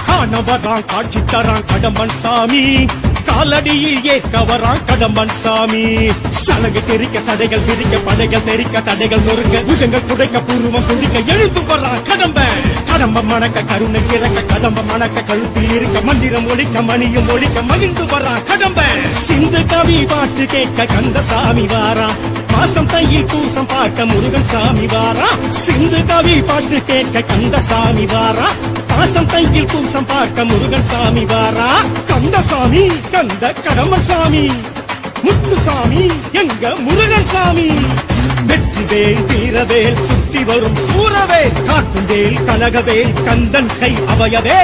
காணவரான் காட்சி தரான் கடம்பன் சாமி, காலடியில் ஏற்க வரான் கடம்பன் சாமி. சலகை தெரிக்க சடைகள் விரிக்க படைகள் தெரிக்க தடைகள் நொறுங்க புஜங்கள் குடைக்க பூர்வம் குடிக்க எழுந்து வரான் கடம்பன். கடம்பம் மணக்க கருணை இறக்க கதம்பம் மணக்க கழுத்தில் இருக்க மந்திரம் ஒழிக்க மணியும் ஒழிக்க மகிழ்ந்து வரான் கடம்பன். சிந்து கவி பாட்டு கேட்க கந்தசாமி வாரான், மாசம் தையில் பூசம் பார்க்க முருகன் சாமி வாரா. சிந்து கவி பாட்டு கேட்க கந்தசாமி வாரா, மாசம் தையில் பூசம் பார்க்க முருகன் சாமி வாரா. கந்தசாமி கந்த கடம்பன் சாமி, முத்துசாமி எங்க முருகன் சாமி. வெற்றிவேல் வீரவேல் சுற்றி வரும் சூரவேல், காட்டுவேல் கனகவேல் கந்தன் கை அவையவே.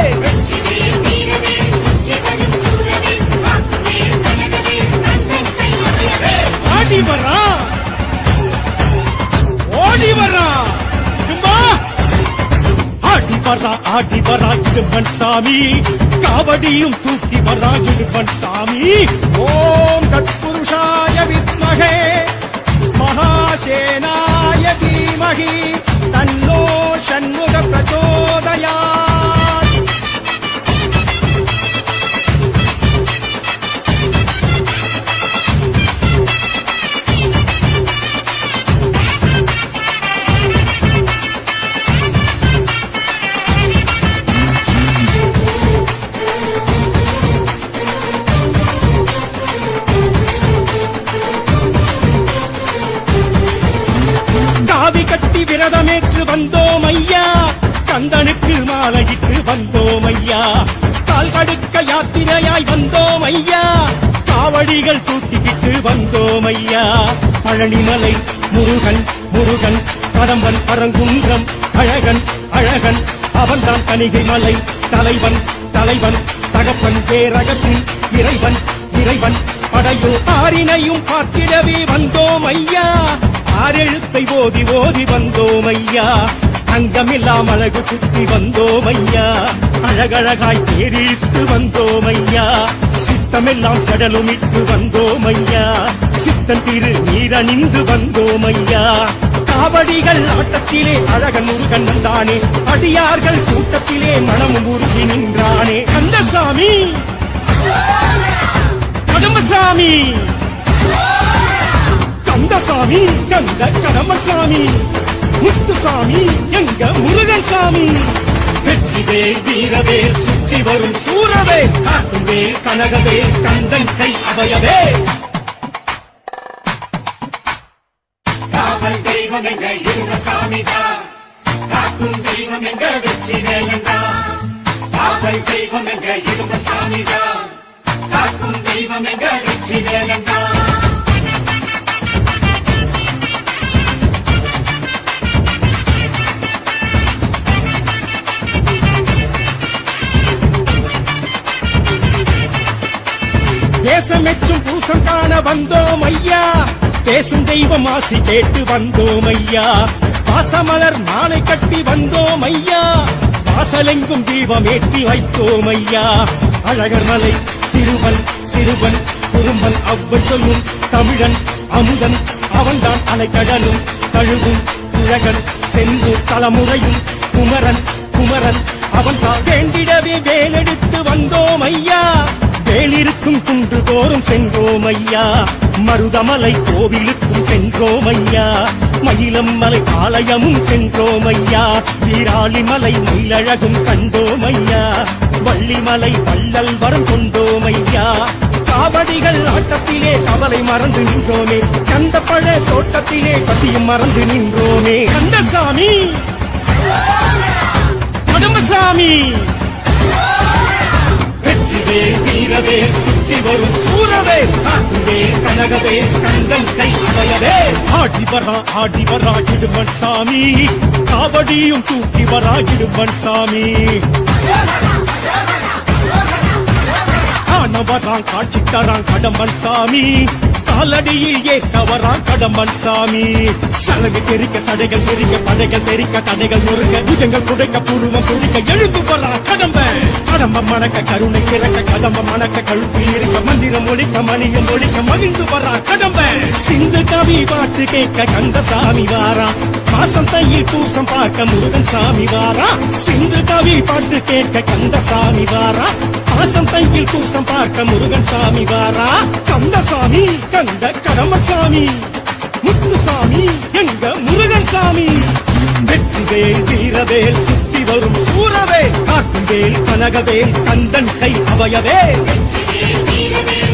ஆடி வரா ஓடி வரா ஆடி வரா இடும்பன் சாமி, காவடியும் தூக்கி வரா இடும்பன் சாமி. ஓம் தத்புருஷாய வித்மகே மகாசேனாய தீமகி தன்னோ ஷண்முக பிரச்சோதயாத். கட்டி விரதமேற்று வந்தோம் ஐயா, கந்தனுக்கு மாலையிட்டு வந்தோம் ஐயா. கால் கடுக்க யாத்திரையாய் வந்தோம் ஐயா, காவடிகள் தூக்கிக்கிட்டு வந்தோம் ஐயா. பழனிமலை முருகன் முருகன் கடம்பன் பரங்குன்றம் அழகன் அழகன், அவன்தான் கணிகை மலை தலைவன் தலைவன் தகப்பன் பேரகத்தின் இறைவன் இறைவன். படையோ ஆரினையும் பார்த்திடவே வந்தோம் ஐயா, ஆரெழுத்தை ஓதி ஓதி வந்தோம் ஐயா. அங்கமில்லாம் அழகு குத்தி வந்தோம் ஐயா, அழகழகாய் தேரிட்டு வந்தோம் ஐயா. சித்தமெல்லாம் சடலுமிட்டு வந்தோம் ஐயா, சித்தன் திரு நீரணிந்து வந்தோம் ஐயா. காவடிகள் ஆட்டத்திலே அழகன் முருகன் வந்தானே, அடியார்கள் கூட்டத்திலே மனமும் உருகி நின்றானே. கந்தசாமி கடம்பசாமி, கந்தசாமி கந்த கடம்பன் சாமி, முத்துசாமி எங்க முருகன் சாமி. வெற்றிவேல் வீரவேல் சுற்றி வரும் சூரவேல், காட்டுவேல் கனகவேல் கந்தன் கை அவையவே. காவல் தெய்வம் எங்க இருந்த சாமிதான், காக்கும் தெய்வம் எங்க வெற்றிவேலந்தான். காவல் தெய்வம் எங்க இருந்த சாமிதான், காக்கும் தெய்வம் எங்க வெற்றிவேலந்தான். தேசமெச்சும் பூசம் காண வந்தோம் ஐயா, பேசும் தெய்வம் ஆசி கேட்டு வந்தோம் ஐயா. பாசமலர் மாலை கட்டி வந்தோம் ஐயா, வாசலெங்கும் தீபம் ஏற்றி வைத்தோம் ஐயா. அழகர் மலை சிறுவன் சிறுவன் குறும்பன் அவ்வள் சொல்லும் தமிழன் அமுதன், அவன்தான் அலைக்கடலும் தழுவும் உலகன் செந்தூர் தலைமுறையும் குமரன் குமரன், அவன்தான் வேண்டிடவே வேலெடுத்து வந்தோம் ஐயா. வேலிருக்கும் குன்று தோறும் சென்றோம் ஐயா, மருதமலை கோவிலுக்கும் சென்றோம் ஐயா. மயிலம் மலை ஆலயமும் சென்றோம் ஐயா, வீராளிமலை மயிலழகும் கண்டோம் ஐயா. வள்ளிமலை வள்ளல் வரம் கொண்டோம் ஐயா. காவடிகள் ஆட்டத்திலே கவலை மறந்து நின்றோமே, கந்த பழ தோட்டத்திலே பசியும் மறந்து நின்றோமே. கந்தசாமி கடம்பசாமி, வெற்றிவேல் வீரவேல் சுற்றி வரும் சூரவேல், காட்டுவேல் கனகவேல் கந்தன் கை அவையவே. ஆடி வரா இடும்பன் சாமி, காவடியும் தூக்கி வரா இடும்பன் சாமி. காணவரான் காட்சி தரான் கடம்பன் சாமி காலடியில் ஏற்றவரான் கடம்பன் சாமி சலகு தெரிக்க சடைகள் தெரிக்க படைகள் தெரிக்க தடைகள் நொறுக்க புஜங்கள் குடைக்க பூர்வம் குடிக்க எழுந்து வரான் கடம்பன் கடம்பம் மணக்க கருணை கிறக்க கதம்பம் மணக்க கழுத்து இருக்க மந்திரம் ஒழிக்க மணியம் ஒழிக்க மகிழ்ந்து வரான் கடம்பன் சிந்து கவி பாட்டு கேட்க கந்தசாமி வாரா மாசம் தையில் பூசம் பார்க்க முருகன் சாமி வாரா சிந்து கவி பாட்டு கேட்க கந்தசாமி வாரா மாசம் தையில் பூசம் பார்க்க முருகன் சாமி வாரா கந்தசாமி கந்த கடம்பசாமி முத்துசாமி எங்க முருகன் சாமி வெற்றிவேல் வீரவேல் சுத்தி வரும் சூரவேல் காக்கும் வேல் கனகவேல் கந்தன் கை அவையவே வெற்றிவேல் வீரவேல்